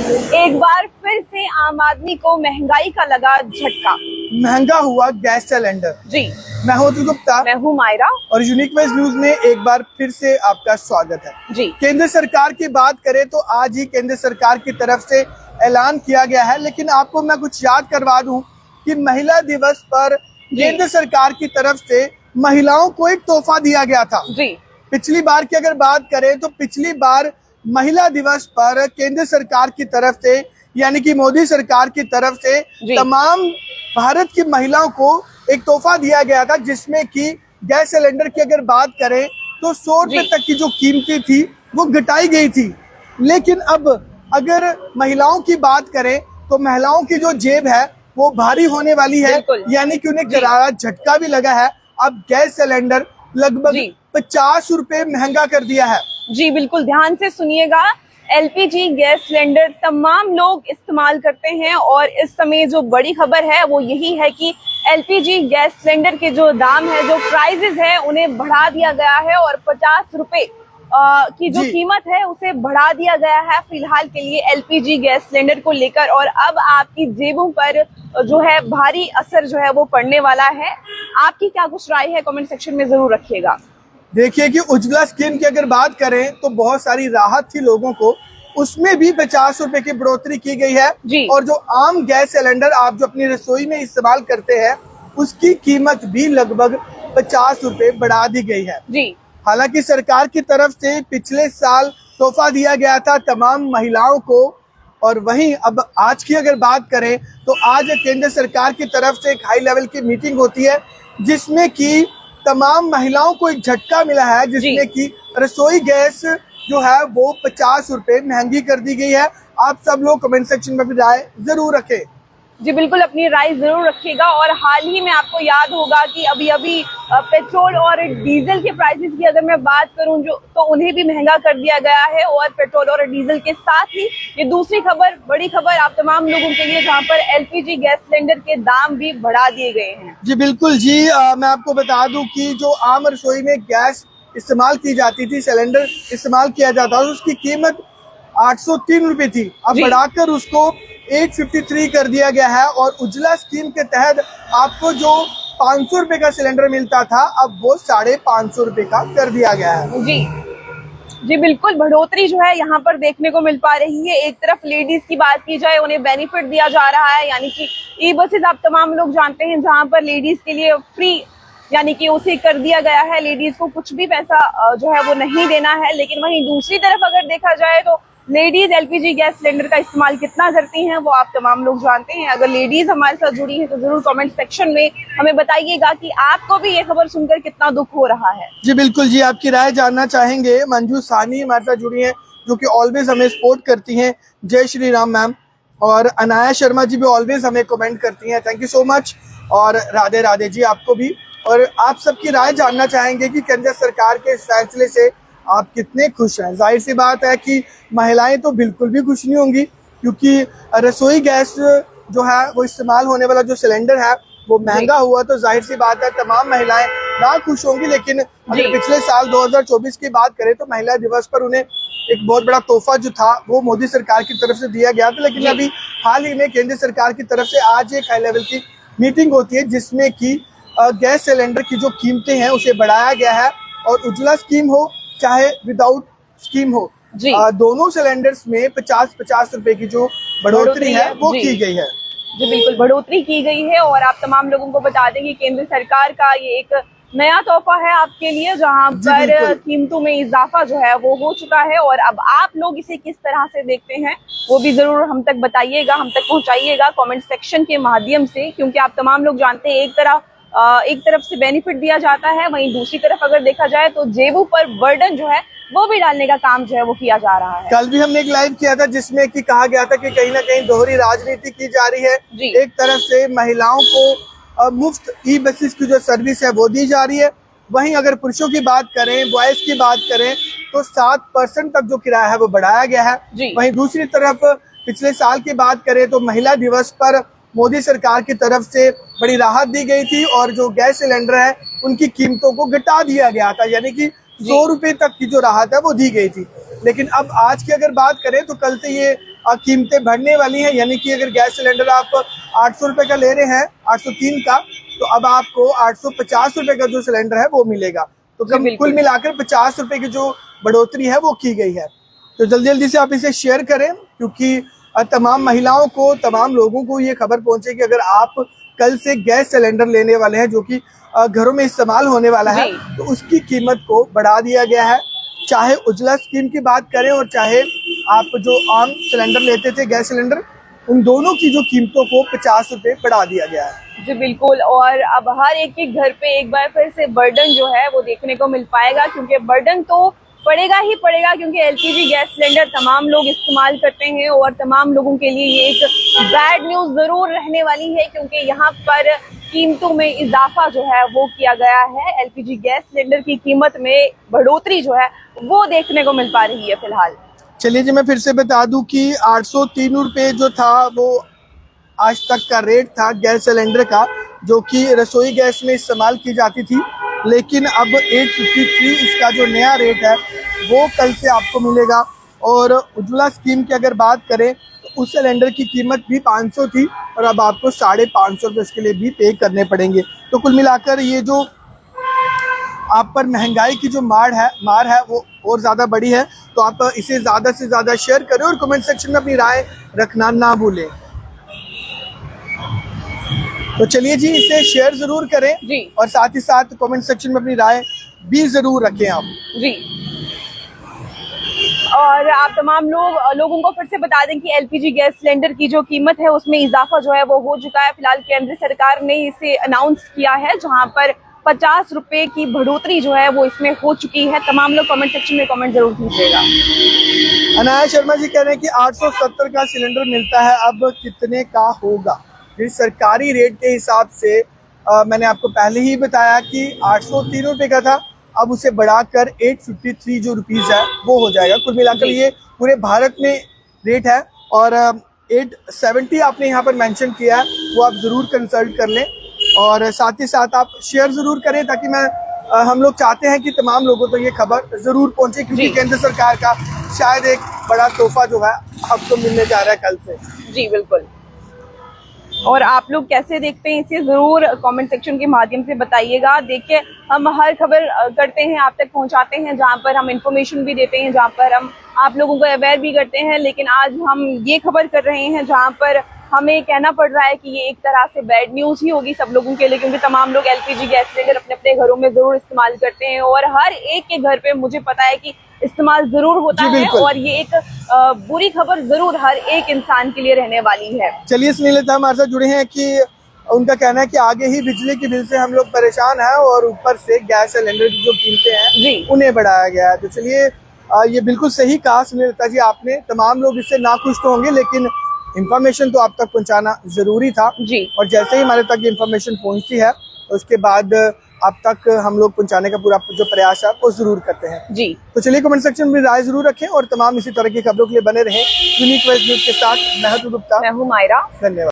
एक बार फिर से आम आदमी को महंगाई का लगा झटका। महंगा हुआ गैस सिलेंडर। जी, मैं हूँ अतुल गुप्ता, मैं हूँ मायरा और यूनिक वेज न्यूज में एक बार फिर से आपका स्वागत है। जी। केंद्र सरकार की बात करें तो आज ही केंद्र सरकार की तरफ से ऐलान किया गया है, लेकिन आपको मैं कुछ याद करवा दूं कि महिला दिवस पर केंद्र सरकार की तरफ से महिलाओं को एक तोहफा दिया गया था। जी, पिछली बार की अगर बात करें तो पिछली बार महिला दिवस पर केंद्र सरकार की तरफ से यानी कि मोदी सरकार की तरफ से तमाम भारत की महिलाओं को एक तोहफा दिया गया था, जिसमें कि गैस सिलेंडर की अगर बात करें तो 100 रुपए तक की जो कीमतें थी वो घटाई गई थी। लेकिन अब अगर महिलाओं की बात करें तो महिलाओं की जो जेब है वो भारी होने वाली है, यानी कि उन्हें करारा झटका भी लगा है। अब गैस सिलेंडर लगभग 50 रुपए महंगा कर दिया है। जी बिल्कुल, ध्यान से सुनिएगा। एलपीजी गैस सिलेंडर तमाम लोग इस्तेमाल करते हैं और इस समय जो बड़ी खबर है वो यही है कि एलपीजी गैस सिलेंडर के जो दाम है, जो प्राइसेस है, उन्हें बढ़ा दिया गया है और 50 रुपए की जो कीमत है उसे बढ़ा दिया गया है फिलहाल के लिए एलपीजी गैस सिलेंडर को लेकर। और अब आपकी जेबों पर जो है भारी असर जो है वो पड़ने वाला है। आपकी क्या कुछ राय है, कमेंट सेक्शन में जरूर रखिएगा। देखिए कि उज्ज्वला स्कीम की अगर बात करें तो बहुत सारी राहत थी लोगों को, उसमें भी 50 रुपए की बढ़ोतरी की गई है। और जो आम गैस सिलेंडर आप जो अपनी रसोई में इस्तेमाल करते हैं उसकी कीमत भी लगभग 50 रुपए बढ़ा दी गई है। जी, हालांकि सरकार की तरफ से पिछले साल तोहफा दिया गया था तमाम महिलाओं को, और वहीं अब आज की अगर बात करें तो आज केंद्र सरकार की तरफ से एक हाई लेवल की मीटिंग होती है, जिसमें कि तमाम महिलाओं को एक झटका मिला है, जिसमें कि रसोई गैस जो है वो 50 रुपए महंगी कर दी गई है। आप सब लोग कमेंट सेक्शन में भी राय जरूर रखें। जी बिल्कुल, अपनी राय जरूर रखिएगा। और हाल ही में आपको याद होगा कि अभी पेट्रोल और डीजल के प्राइसेस की अगर मैं बात करूं तो उन्हें भी महंगा कर दिया गया है। और पेट्रोल और डीजल के साथ ही ये दूसरी खबर, बड़ी खबर आप तमाम लोगों के लिए, जहां पर एलपीजी गैस सिलेंडर के दाम भी बढ़ा दिए गए हैं। जी बिल्कुल जी, मैं आपको बता दूं कि जो आम रसोई में गैस इस्तेमाल की जाती थी, सिलेंडर इस्तेमाल किया जाता था, उसकी कीमत 803 रुपए थी। अब बढ़ाकर उसको 853 कर दिया गया है। और उज्ज्वला स्कीम के तहत आपको जो 500 रुपए का सिलेंडर मिलता था अब वो 550 रुपए का कर दिया गया है। जी बिल्कुल, बढ़ोतरी जो है यहाँ पर देखने को मिल पा रही है। एक तरफ लेडीज की बात की जाए, उन्हें बेनिफिट दिया जा रहा है, यानी कि ई बसेस आप तमाम लोग जानते हैं जहाँ पर लेडीज के लिए फ्री, यानी कि उसे कर दिया गया है, लेडीज को कुछ भी पैसा जो है वो नहीं देना है। लेकिन वहीं दूसरी तरफ अगर देखा जाए तो लेडीज एलपीजी गैस सिलेंडर का इस्तेमाल कितना करती हैं वो आप तमाम लोग जानते हैं। अगर लेडीज हमारे साथ जुड़ी है तो जरूर कमेंट सेक्शन में हमें बताइएगा कि आपको भी ये खबर सुनकर कितना दुख हो रहा है। जी बिल्कुल जी, आपकी राय जानना चाहेंगे। मंजू सानी हमारे साथ जुड़ी हैं, जो कि ऑलवेज हमें सपोर्ट करती हैं। जय श्री राम मैम। और अनाया शर्मा जी भी ऑलवेज हमें कमेंट करती हैं, थैंक यू सो मच। और राधे राधे जी आपको भी। और आप सबकी राय जानना चाहेंगे कि केंद्र सरकार के इस फैसले से आप कितने खुश हैं। जाहिर सी बात है कि महिलाएं तो बिल्कुल भी खुश नहीं होंगी, क्योंकि रसोई गैस जो है वो इस्तेमाल होने वाला जो सिलेंडर है वो महंगा हुआ, तो जाहिर सी बात है तमाम महिलाएं ना खुश होंगी। लेकिन अगर पिछले साल 2024 की बात करें तो महिला दिवस पर उन्हें एक बहुत बड़ा तोहफा जो था वो मोदी सरकार की तरफ से दिया गया था। लेकिन अभी हाल ही में केंद्र सरकार की तरफ से आज एक हाई लेवल की मीटिंग होती है, जिसमें कि गैस सिलेंडर की जो कीमतें हैं उसे बढ़ाया गया है। और उज्ज्वला स्कीम हो चाहे विदाउट स्कीम हो, दोनों सिलेंडर्स में 50-50 रुपए की जो बढ़ोतरी है वो की गई है। जी बिल्कुल, बढ़ोतरी की गई है। और आप तमाम लोगों को बता दें कि केंद्र सरकार का ये एक नया तोहफा है आपके लिए, जहां पर कीमतों में इजाफा जो है वो हो चुका है। और अब आप लोग इसे किस तरह से देखते हैं वो भी जरूर हम तक बताइएगा, हम तक पहुंचाइएगा कमेंट सेक्शन के माध्यम से, क्योंकि आप तमाम लोग जानते हैं एक तरफ से बेनिफिट दिया जाता है, वहीं दूसरी तरफ अगर देखा जाए तो जेबों पर बर्डन जो है वो भी डालने का काम जो है वो किया जा रहा है। कल भी हमने एक लाइव किया था जिसमें कि कहा गया था कि कहीं ना कहीं दोहरी राजनीति की जा रही है। एक तरफ से महिलाओं को मुफ्त ई बसेस की जो सर्विस है वो दी जा रही है, वहीं अगर पुरुषों की बात करें, बॉयज की बात करें तो 7% तक जो किराया है वो बढ़ाया गया है। वहीं दूसरी तरफ पिछले साल की बात करें तो महिला दिवस पर मोदी सरकार की तरफ से बड़ी राहत दी गई थी और जो गैस सिलेंडर है उनकी कीमतों को घटा दिया गया था, यानी कि 100 रुपए तक की जो राहत है वो दी गई थी। लेकिन अब आज की अगर बात करें तो कल से ये कीमतें बढ़ने वाली हैं, यानी कि अगर गैस सिलेंडर आप 800 रुपये का ले रहे हैं, 803 का, तो अब आपको 850 रुपये का जो सिलेंडर है वो मिलेगा। तो कुल मिलाकर 50 रुपये की जो बढ़ोतरी है वो की गई है। तो जल्दी जल्दी से आप इसे शेयर करें, क्योंकि तमाम महिलाओं को, तमाम लोगों को ये खबर पहुंचे कि अगर आप कल से गैस सिलेंडर लेने वाले हैं जो कि घरों में इस्तेमाल होने वाला है, तो उसकी कीमत को बढ़ा दिया गया है। चाहे उज्ज्वला स्कीम की बात करें और चाहे आप जो आम सिलेंडर लेते थे, गैस सिलेंडर, उन दोनों की जो कीमतों को 50 रुपये बढ़ा दिया गया है। जी बिल्कुल, और अब हर एक के घर पे एक बार फिर से बर्डन जो है वो देखने को मिल पाएगा, क्योंकि बर्डन तो पड़ेगा ही पड़ेगा, क्योंकि एलपीजी गैस सिलेंडर तमाम लोग इस्तेमाल करते हैं और तमाम लोगों के लिए ये एक बैड न्यूज़ ज़रूर रहने वाली है, क्योंकि यहाँ पर कीमतों में इजाफा जो है वो किया गया है। एलपीजी गैस सिलेंडर की कीमत में बढ़ोतरी जो है वो देखने को मिल पा रही है फिलहाल। चलिए जी, मैं फिर से बता दूं कि 803 रुपये जो था वो आज तक का रेट था गैस सिलेंडर का, जो कि रसोई गैस में इस्तेमाल की जाती थी, लेकिन अब 853 इसका जो नया रेट है वो कल से आपको मिलेगा। और उज्ज्वला स्कीम की अगर बात करें तो उस सिलेंडर की कीमत भी 500 थी और अब आपको 550 रुपये इसके लिए भी पे करने पड़ेंगे। तो कुल मिलाकर ये जो आप पर महंगाई की जो मार है वो और ज़्यादा बड़ी है। तो आप इसे ज़्यादा से ज़्यादा शेयर करें और कमेंट सेक्शन में अपनी राय रखना ना भूलें। तो चलिए जी, इसे शेयर ज़रूर करें जी, और साथ ही साथ कमेंट सेक्शन में अपनी राय भी ज़रूर रखें आप जी। और आप तमाम लोगों को फिर से बता दें कि एलपीजी गैस सिलेंडर की जो कीमत है उसमें इजाफा जो है वो हो चुका है। फिलहाल केंद्र सरकार ने इसे अनाउंस किया है, जहां पर 50 रुपये की बढ़ोतरी जो है वो इसमें हो चुकी है। तमाम लोग कमेंट सेक्शन में कमेंट जरूर कीजिएगा। अनाया शर्मा जी कह रहे हैं कि 870 का सिलेंडर मिलता है, अब कितने का होगा? जिस सरकारी रेट के हिसाब से मैंने आपको पहले ही बताया कि 803 रुपये का था, अब उसे बढ़ाकर 853 जो रुपीज़ है वो हो जाएगा। कुल मिलाकर ये पूरे भारत में रेट है। और 870 आपने यहाँ पर मेंशन किया है, वो आप ज़रूर कंसल्ट कर लें और साथ ही साथ आप शेयर ज़रूर करें, ताकि हम लोग चाहते हैं कि तमाम लोगों तक ये खबर ज़रूर पहुँचे, क्योंकि केंद्र सरकार का शायद एक बड़ा तोहफा जो है आपको मिलने जा रहा है कल से। जी बिल्कुल। और आप लोग कैसे देखते हैं इसे ज़रूर कमेंट सेक्शन के माध्यम से बताइएगा। देखिए, हम हर खबर करते हैं, आप तक पहुंचाते हैं, जहां पर हम इंफॉर्मेशन भी देते हैं, जहां पर हम आप लोगों को अवेयर भी करते हैं, लेकिन आज हम ये खबर कर रहे हैं जहां पर हमें कहना पड़ रहा है कि ये एक तरह से बैड न्यूज़ ही होगी सब लोगों के लिए, क्योंकि तमाम लोग एलपीजी गैस सिलेंडर अपने अपने घरों में ज़रूर इस्तेमाल करते हैं और हर एक के घर पे मुझे पता है कि इस्तेमाल ज़रूर होता है। और ये एक बुरी खबर ज़रूर हर एक इंसान के लिए रहने वाली है। चलिए, स्नेहलता हमारे साथ जुड़े हैं कि उनका कहना है कि आगे ही बिजली के बिल से हम लोग परेशान हैं और ऊपर से गैस सिलेंडर की जो कीमतें हैं उन्हें बढ़ाया गया है। तो चलिए, ये बिल्कुल सही कहा स्नेहलता जी आपने। तमाम लोग इससे नाखुश तो होंगे, लेकिन इन्फॉर्मेशन तो आप तक पहुंचाना जरूरी था जी। और जैसे ही हमारे तक इन्फॉर्मेशन पहुंचती है उसके बाद आप तक हम लोग पहुंचाने का पूरा जो प्रयास है वो जरूर करते हैं जी। तो चलिए, कमेंट सेक्शन में राय जरूर रखें और तमाम इसी तरह की खबरों के लिए बने रहें यूनिक वेज न्यूज के साथ। मैं हूं गुप्ता, मैं हूं मायरा। धन्यवाद।